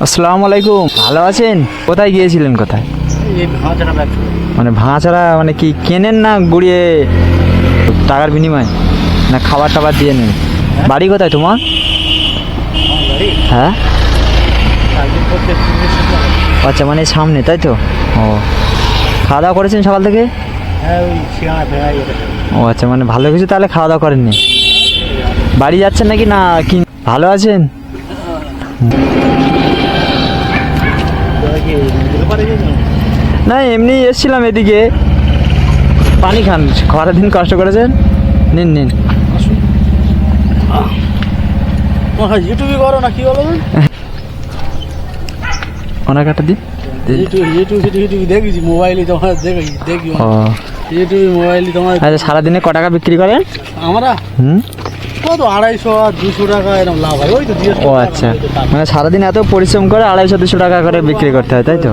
আসসালামু আলাইকুম, ভালো আছেন? কোথায় গিয়েছিলেন? কোথায়? মানে ভাঙাচোরা মানে কি কেনেন না গুড়িয়ে টাকার বিনিময়ে, না খাবার টাবার দিয়ে নেন? বাড়ি কোথায় তোমার? হ্যাঁ, আচ্ছা, মানে সামনে, তাই তো? ও, খাওয়া দাওয়া করেছেন সকাল থেকে? ও আচ্ছা, মানে ভালো কিছু তাহলে খাওয়া দাওয়া করেননি? বাড়ি যাচ্ছেন নাকি না কি? ভালো আছেন? না, এমনি এসেছিলাম এদিকে। পানি খান, খরা দিন কষ্ট করেছেন, নিন নিন। ইউটিউবে করো না কি বলো? ওনাকে একটা দিন। ইউটিউবে দেখেছি, মোবাইলে তোমার দেখি ও ইউটিউবে মোবাইলে তোমার। আচ্ছা, সারাদিনে ক টাকা বিক্রি করেন? আমরা কত 250 আর 200 টাকা এরকম লাভ হয়। ওই তো ও আচ্ছা, মানে সারাদিন এত পরিশ্রম করে 250-200 টাকা করে বিক্রি করতে হয়, তাই তো?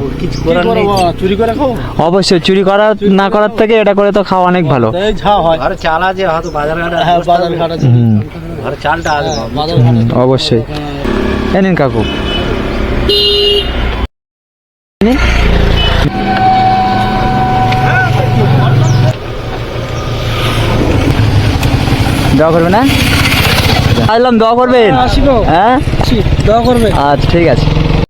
চুরি করে খাও। অবশ্যই, চুরি করা না করার থেকে এটা করে তো খাওয়া অনেক ভালো। যা হয় ঘরে চাল আছে, হয়তো বাজার ঘাট আছে, ঘরে চালটা আছে বাজার ঘাট। অবশ্যই। এই নিন কাকু, নিন। দোয়া করবে না? আসলাম, দোয়া করবেন? হ্যাঁ, দোয়া করবে। আচ্ছা ঠিক আছে।